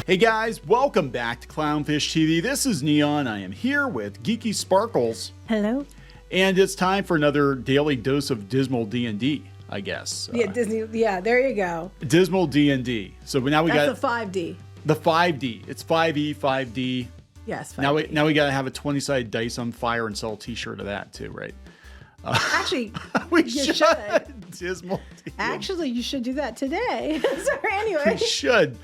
Hey guys, welcome back to Clownfish TV. This is Neon. I am here with Geeky Sparkles. Hello. And it's time for another daily dose of dismal D&D, I guess. Yeah, Disney. Yeah, there you go. Dismal D&D. So now we got the 5D. the 5D. It's 5E, 5D. Yes, 5D. Now we got to have a 20-sided dice on fire and sell a t-shirt of that too, right? Actually, We you should. should. Dismal D&D. Actually, you should do that today. Sorry, anyway. We should.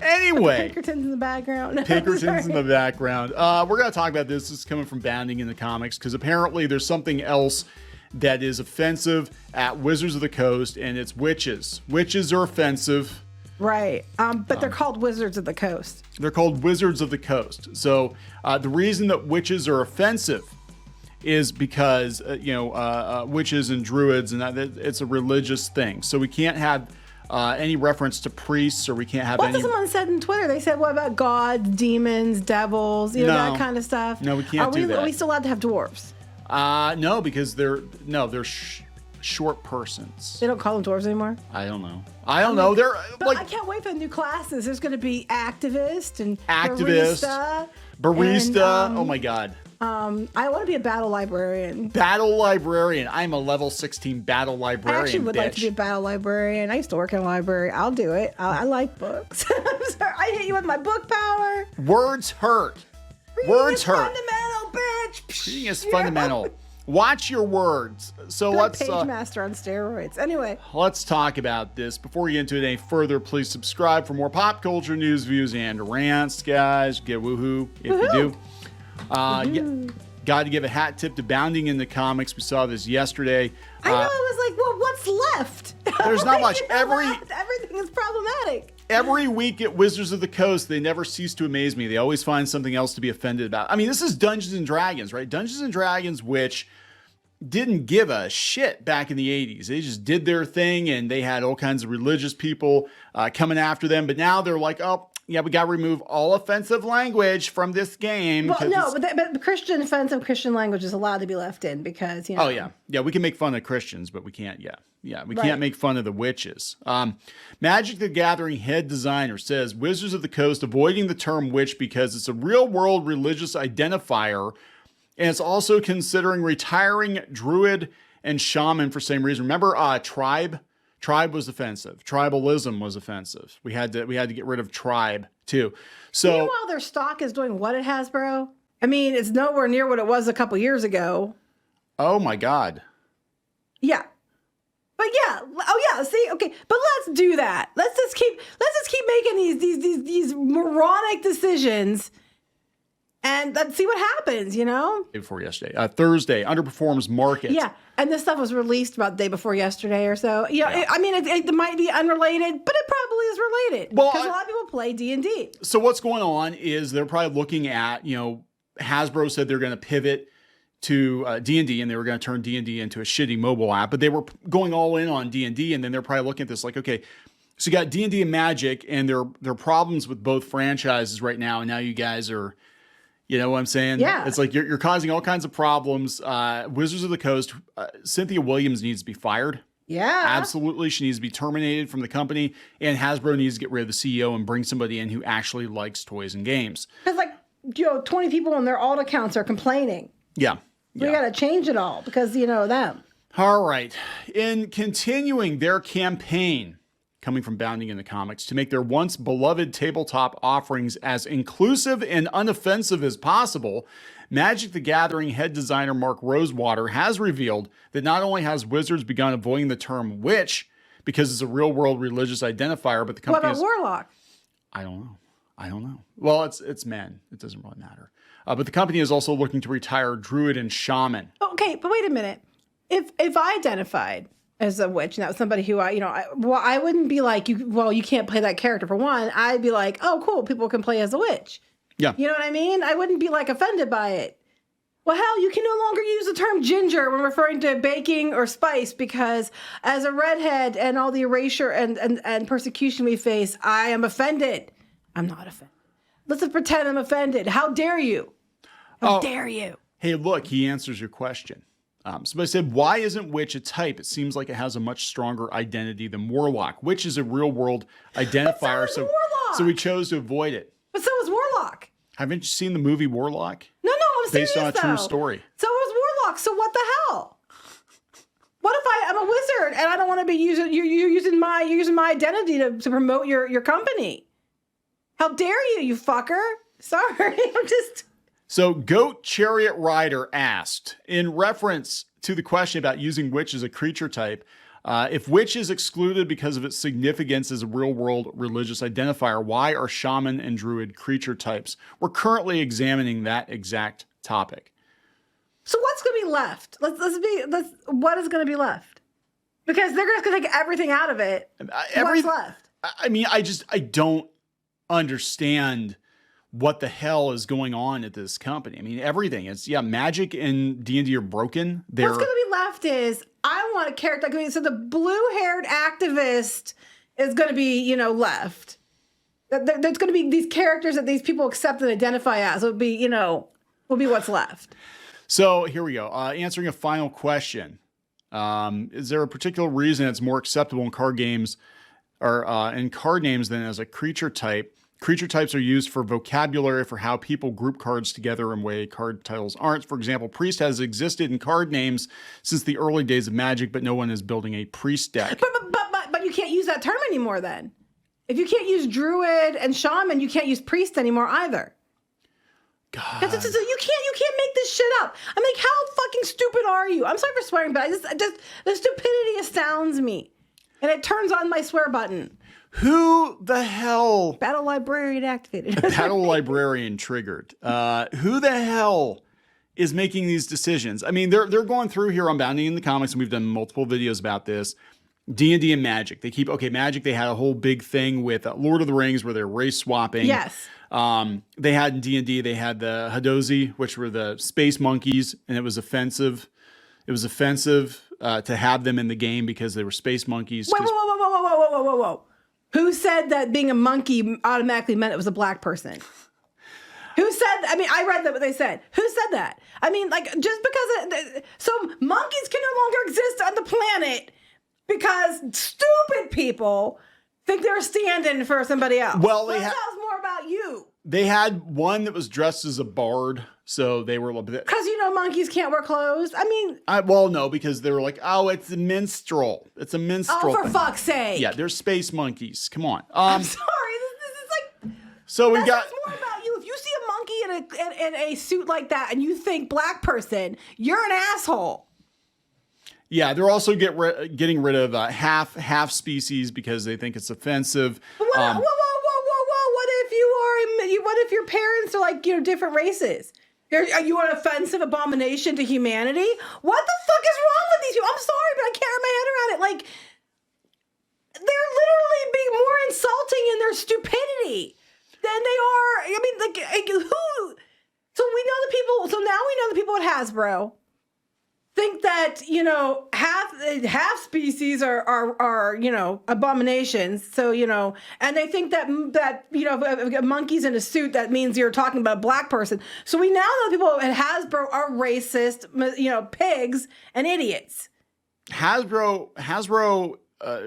Anyway. Pinkerton's in the background. Pinkerton's in the background. We're going to talk about this. This is coming from Bounding in the Comics because apparently there's something else that is offensive at Wizards of the Coast, and it's witches. Witches are offensive. Right. But they're called Wizards of the Coast. They're called Wizards of the Coast. So the reason that witches are offensive is because, witches and druids, and that it's a religious thing. So we can't have any reference to priests, or we can't have What any... someone said in Twitter? They said, what about gods, demons, devils, that kind of stuff? No, we can't do that. Are we still allowed to have dwarves? No, because they're short persons. They don't call them dwarves anymore? I don't know. They're But like... I can't wait for the new classes. There's going to be activist and Barista. And, Oh my God. I want to be a battle librarian. Battle librarian. I'm a level 16 battle librarian. I actually would like to be a battle librarian. I used to work in a library. I'll do it. I like books. I'm sorry. I hit you with my book power. Words hurt. Reading Words is hurt. fundamental, bitch. Reading is fundamental. Watch your words. So Like let's Page Master on steroids. Anyway. let's talk about this. Before we get into it any further, please subscribe for more pop culture news, views, and rants, guys. Get woohoo if you do. Got to give a hat tip to Bounding in the Comics. We saw this yesterday. I know. I was like, well, what's left? There's not much. Everything is problematic. Every week at Wizards of the Coast, they never cease to amaze me. They always find something else to be offended about. I mean, this is Dungeons and Dragons, right? Dungeons and Dragons, which didn't give a shit back in the 80s. They just did their thing, and they had all kinds of religious people coming after them. But now they're like, oh, yeah, we got to remove all offensive language from this game. Well, no, but Christian offensive Christian language is allowed to be left in because, Oh, yeah. Yeah, we can make fun of Christians, but we can't, we can't make fun of the witches. Magic the Gathering head designer says, Wizards of the Coast avoiding the term witch because it's a real-world religious identifier, and it's also considering retiring druid and shaman for same reason. Remember tribe? Tribe was offensive. Tribalism was offensive. We had to get rid of tribe too. So meanwhile, their stock is doing what at Hasbro? I mean, it's nowhere near what it was a couple years ago. Oh my God. Yeah. But yeah. Oh yeah. See, okay. But let's do that. Let's just keep making these moronic decisions. And let's see what happens, Before yesterday. Thursday, underperforms market. Yeah. And this stuff was released about the day before yesterday or so. It might be unrelated, but it probably is related. Well, because a lot of people play D&D. So what's going on is they're probably looking at, Hasbro said they're going to pivot to D&D, and they were going to turn D&D into a shitty mobile app, but they were going all in on D&D, and then they're probably looking at this like, okay, so you got D&D and Magic, and there are problems with both franchises right now, and now you guys are... You know what I'm saying? Yeah. It's like you're causing all kinds of problems. Wizards of the Coast, Cynthia Williams needs to be fired. Yeah. Absolutely. She needs to be terminated from the company. And Hasbro needs to get rid of the CEO and bring somebody in who actually likes toys and games. Because 20 people on their alt accounts are complaining. Yeah. We got to change it all because, them. All right. In continuing their campaign, coming from Bounding in the Comics, to make their once beloved tabletop offerings as inclusive and unoffensive as possible, Magic the Gathering head designer Mark Rosewater has revealed that not only has Wizards begun avoiding the term witch because it's a real-world religious identifier, but the company What about warlock? I don't know. Well, it's men. It doesn't really matter. But the company is also looking to retire druid and shaman. Okay, but wait a minute. If I identified as a witch, and that was somebody who I wouldn't be like, you can't play that character for one. I'd be like, oh, cool, people can play as a witch. Yeah. You know what I mean? I wouldn't be offended by it. Well, hell, you can no longer use the term ginger when referring to baking or spice because as a redhead and all the erasure and persecution we face, I am offended. I'm not offended. Let's just pretend I'm offended. How dare you? How dare you? Hey, look, he answers your question. Somebody said, why isn't Witch a type? It seems like it has a much stronger identity than Warlock. Witch is a real-world identifier. So So we chose to avoid it. But so was Warlock. Haven't you seen the movie Warlock? No, I'm serious, based on a true story. So was Warlock. So what the hell? What if I'm a wizard and I don't want to be using you're using my identity to promote your company? How dare you, you fucker? Sorry, I'm just. So Goat Chariot Rider asked, in reference to the question about using witch as a creature type, if witch is excluded because of its significance as a real-world religious identifier, why are shaman and druid creature types? We're currently examining that exact topic. So what's going to be left? What is going to be left? Because they're just going to take everything out of it. What's left? I mean, I don't understand what the hell is going on at this company. I mean, everything. It's, Magic and D&D are broken. What's going to be left is, I want a character. So the blue-haired activist is going to be, left. There's going to be these characters that these people accept and identify as. Will be what's left. So here we go. Answering a final question. Is there a particular reason it's more acceptable in card games or in card names than as a creature type? Creature types are used for vocabulary for how people group cards together in a way card titles aren't. For example, priest has existed in card names since the early days of Magic, but no one is building a priest deck. But you can't use that term anymore then. If you can't use druid and shaman, you can't use priest anymore either. God. You can't make this shit up. I'm like, how fucking stupid are you? I'm sorry for swearing, but the stupidity astounds me. And it turns on my swear button. Who the hell? Battle librarian activated. Battle librarian triggered. Who the hell is making these decisions? I mean, they're going through here on Bounding in the Comics, and we've done multiple videos about this. D&D and Magic. Magic, they had a whole big thing with Lord of the Rings where they're race swapping. Yes. They had in D&D, they had the Hadozi, which were the space monkeys, and it was offensive. It was offensive to have them in the game because they were space monkeys. Whoa. Who said that being a monkey automatically meant it was a black person? Who said, I read that what they said. Who said that? Just because, so monkeys can no longer exist on the planet because stupid people think they're standing for somebody else. Well, that sounds more about you. They had one that was dressed as a bard, so they were a little bit. Because monkeys can't wear clothes. No, because they were like, oh, it's a minstrel. It's a minstrel. Oh, for fuck's sake! Yeah, they're space monkeys. Come on. I'm sorry. This is like. So we got. That's more about you. If you see a monkey in a suit like that and you think black person, you're an asshole. Yeah, they're also getting rid of half species because they think it's offensive. Whoa! What if your parents are different races? Are you an offensive abomination to humanity? What the fuck is wrong with these people? I'm sorry, but I can't wrap my head around it. They're literally being more insulting in their stupidity than they are. Who? So we know the people. So now we know the people at Hasbro think that half species are abominations. So and they think that a monkey's in a suit, that means you're talking about a black person. So we now know people at Hasbro are racist, pigs and idiots. Hasbro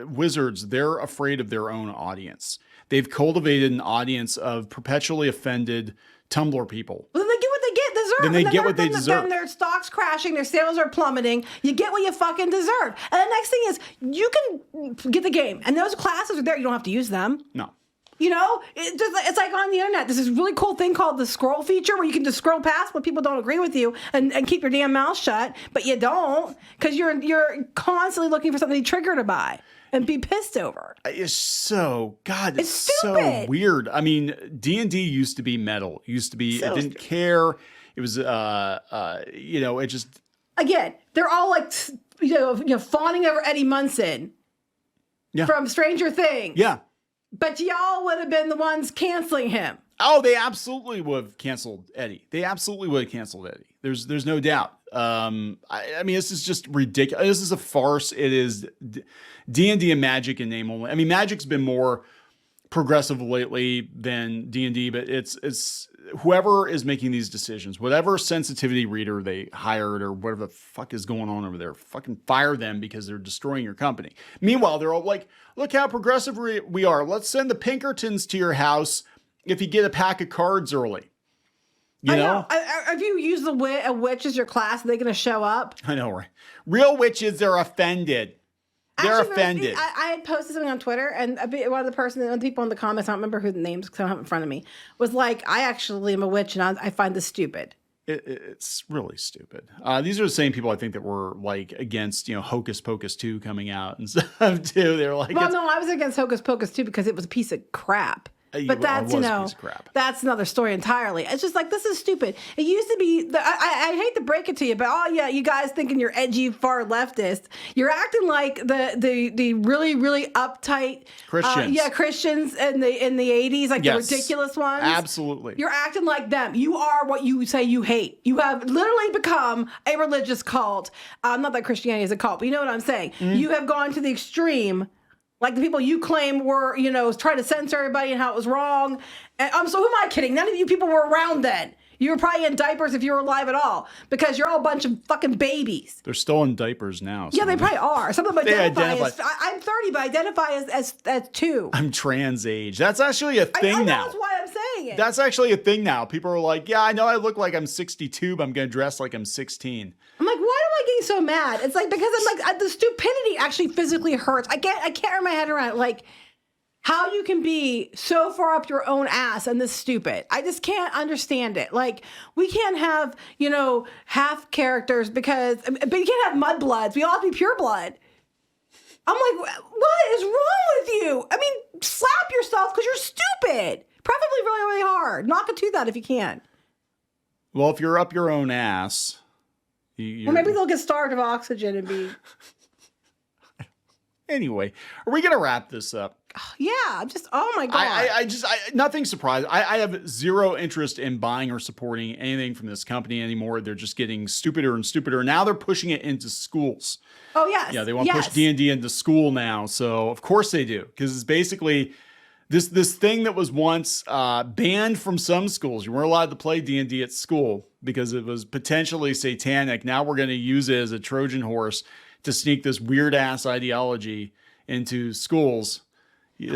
wizards, they're afraid of their own audience. They've cultivated an audience of perpetually offended Tumblr people. Well, then they get what they deserve. Then they get what they deserve. Then their stock's crashing, their sales are plummeting. You get what you fucking deserve. And the next thing is, you can get the game. And those classes are there. You don't have to use them. No. It's like on the internet. There's this really cool thing called the scroll feature where you can just scroll past when people don't agree with you and keep your damn mouth shut. But you don't, because you're constantly looking for something to trigger to buy and be pissed over. It's so, God, it's stupid. So weird. D&D used to be metal. It used to be, so I didn't care. It was, it just. Again, they're all fawning over Eddie Munson from Stranger Things. Yeah. But y'all would have been the ones canceling him. Oh, they absolutely would have canceled Eddie. There's no doubt. This is just ridiculous. This is a farce. It is D&D and Magic in name only. Magic's been more progressive lately than D&D, but it's whoever is making these decisions, whatever sensitivity reader they hired or whatever the fuck is going on over there, fucking fire them because they're destroying your company. Meanwhile, they're all like, look how progressive we are. Let's send the Pinkertons to your house if you get a pack of cards early. You know? If you use a witch as your class, are they going to show up? I know, right? Real witches are offended. They're offended. I had posted something on Twitter, and one of the people in the comments, I don't remember who the names because I don't have it in front of me, was like, I actually am a witch, and I find this stupid. It's really stupid. These are the same people I think that were like against, Hocus Pocus 2 coming out and stuff too. They're like, well, no, I was against Hocus Pocus 2 because it was a piece of crap. But that's, that's another story entirely. It's just like, this is stupid. It used to be, I hate to break it to you, but you guys thinking you're edgy, far leftist. You're acting like the really, really uptight Christians. Christians in the 80s, like the ridiculous ones. Absolutely. You're acting like them. You are what you say you hate. You have literally become a religious cult. Not that Christianity is a cult, but you know what I'm saying. Mm. You have gone to the extreme. Like the people you claim were, trying to censor everybody and how it was wrong. And so who am I kidding? None of you people were around then. You were probably in diapers if you were alive at all, because you're all a bunch of fucking babies. They're still in diapers now. Yeah, they probably are. Some of them identify as, I'm 30, but identify as 2. I'm trans age. That's actually a thing now. That's why I'm saying it. That's actually a thing now. People are like, yeah, I know I look like I'm 62, but I'm going to dress like I'm 16. I'm like, why am I getting so mad? It's like, because I'm like, the stupidity actually physically hurts. I can't wrap my head around it. Like, how you can be so far up your own ass and this stupid. I just can't understand it. Like, we can't have, half characters but you can't have mudbloods. We all have to be pure blood. I'm like, what is wrong with you? I mean, slap yourself because you're stupid. Preferably really, really hard. Knock a tooth out if you can. Well, if you're up your own ass. Or maybe they'll get starved of oxygen and be... Anyway, are we going to wrap this up? Yeah, oh my God. Nothing surprising. I have zero interest in buying or supporting anything from this company anymore. They're just getting stupider and stupider. Now they're pushing it into schools. Oh, yes. Yeah, they want to push D&D into school now. So, of course they do. Because it's basically this thing that was once banned from some schools. You weren't allowed to play D&D at school because it was potentially satanic. Now we're going to use it as a Trojan horse to sneak this weird-ass ideology into schools. I've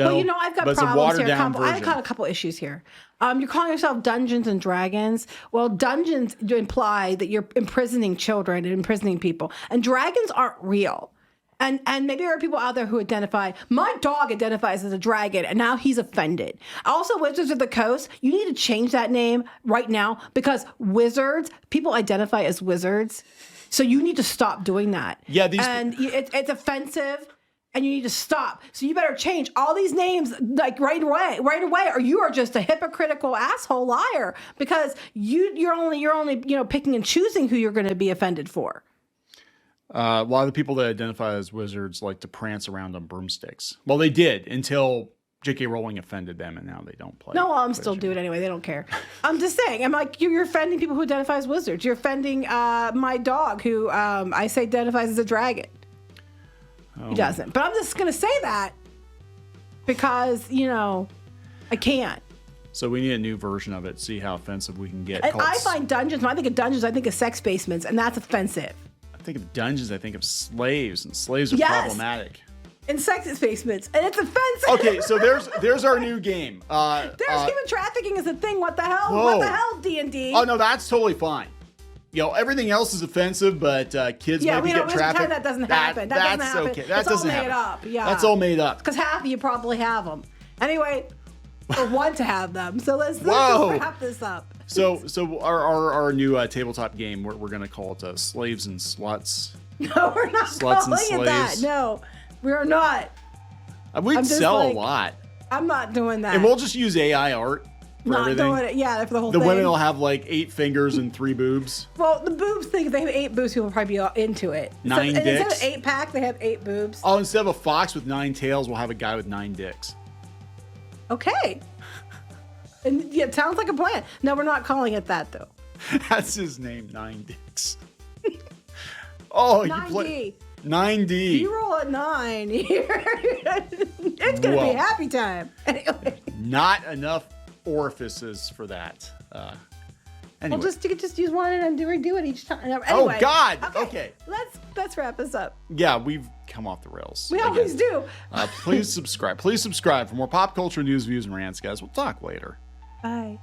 got problems here. I've got a couple issues here. You're calling yourself Dungeons and Dragons. Well, dungeons imply that you're imprisoning children and imprisoning people. And dragons aren't real. And maybe there are people out there who identify. My dog identifies as a dragon, and now he's offended. Also, Wizards of the Coast, you need to change that name right now because people identify as wizards. So you need to stop doing that. Yeah, it's offensive, and you need to stop. So you better change all these names like right away, or you are just a hypocritical asshole liar because you're only picking and choosing who you're going to be offended for. A lot of the people that identify as wizards like to prance around on broomsticks. Well, they did until J.K. Rowling offended them, and now they don't play. No, I'm still doing it anyway. They don't care. I'm just saying. I'm like, you're offending people who identify as wizards. You're offending my dog, who I say identifies as a dragon. He doesn't. But I'm just going to say that because, I can't. So we need a new version of it. See how offensive we can get. And I find dungeons. When I think of dungeons, I think of sex basements, and that's offensive. I think of dungeons. I think of slaves, and slaves are problematic. In sex basements, and it's offensive. Okay, so there's our new game. There's human trafficking is a thing. What the hell? Whoa. What the hell, D&D? Oh no, that's totally fine. Everything else is offensive, but kids might be getting trafficked. That doesn't happen. That doesn't happen. Okay. That doesn't happen. All made up. Yeah, that's all made up. Because half of you probably have them. Anyway, or want to have them. So let's wrap this up. So our new tabletop game, we're gonna call it Slaves and Sluts. No, we're not calling it that. No, we are not. We'd sell a lot. I'm not doing that. And we'll just use AI art for everything. Doing it. Yeah, for the whole thing. The women will have like 8 fingers and 3 boobs. Well, the boobs thing, if they have 8 boobs, people will probably be into it. 9 dicks. Instead of 8-pack, they have 8 boobs. Oh, instead of a fox with 9 tails, we'll have a guy with 9 dicks. Okay. And yeah, it sounds like a plan. No, we're not calling it that though. That's his name, 9 dicks. Oh, 9D. 9D. You roll a 9 here. It's going to be a happy time. Anyway. Not enough orifices for that. Anyway. Well, you could just use one and redo it each time. Anyway, oh, God. Okay. Let's wrap this up. Yeah, we've come off the rails. We always do. Please subscribe. Please subscribe for more pop culture news, views, and rants, guys. We'll talk later. Bye.